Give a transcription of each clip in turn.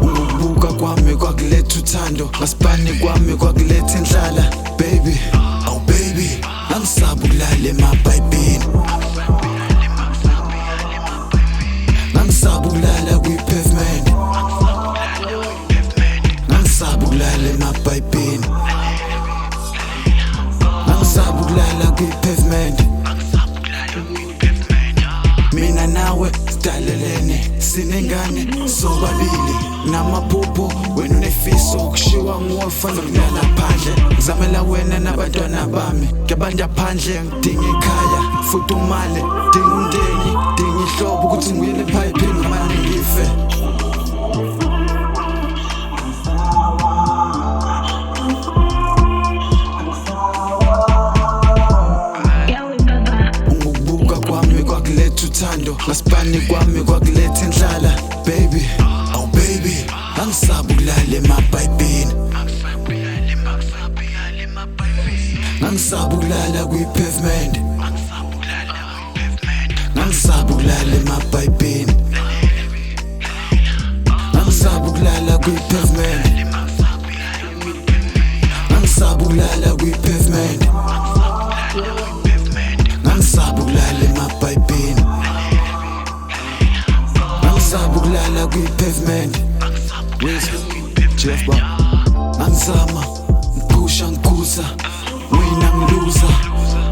Ukubuka kwami kwakuletha uthando, ngasipani kwami kwakuletha indlala. Baby, oh baby, angisabi ukulala emabhayibhini, angisabi ukulala kwi-pavement, angisabi ukulala emabhayibhini, angisabi ukulala kwi-pavement. Mina nawe sidalelene, sinengane sobabili, namaphupho wena unefiso kushiwa nguwe ufana kulala phandle. Ngizamela wena nabantwana bami, ngiyabanja phandle ngidinga ikhaya futhi umale, dinga umndeni, dinga ihlobo ukuthi ngiyele ephayiphini ngamane ngife. Kwakuletha uthando, ngasipani kwami kwakuletha indlala. Baby, oh baby, angisabi ukulala emabhayibhini, angisabi ukulala kwi-pavement, angisabi ukulala emabhayibhini, angisabi ukulala kwi-pavement, angisabi ukulala kwi-pavement, angisabi ukulala emabhayibhini, angisabi ukulala kwi-pavement. Jeff Bob, angizama ngiphusha ngikhuza, wina ngiluza,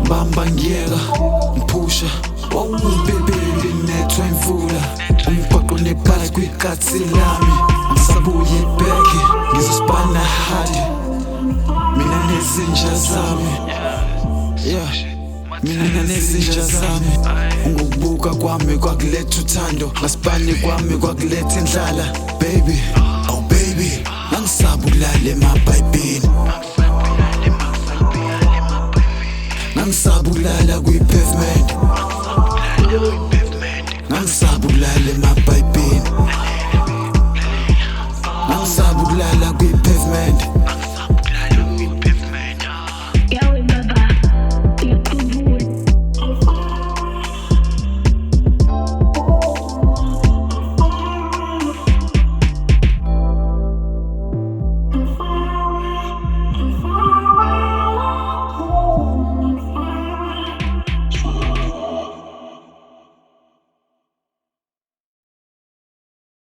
ngibamba ngiyeka ngiphusha. Wawumbebeli nethwa imvula, umgwaqo nebhasi kwikhathi lami. Ngisabuye back, ngizosipana hard, mina nezinja zami, yeah, mina nezinja zami. Ukubuka kwami kwakuletha uthando, ngasipani kwami kwakuletha indlala. Baby, oh baby, angisabi ukulala emabhayibhini, angisabi ukulala kwi-pavement, angisabi ukulala emabhayibhini, angisabi ukulala kwi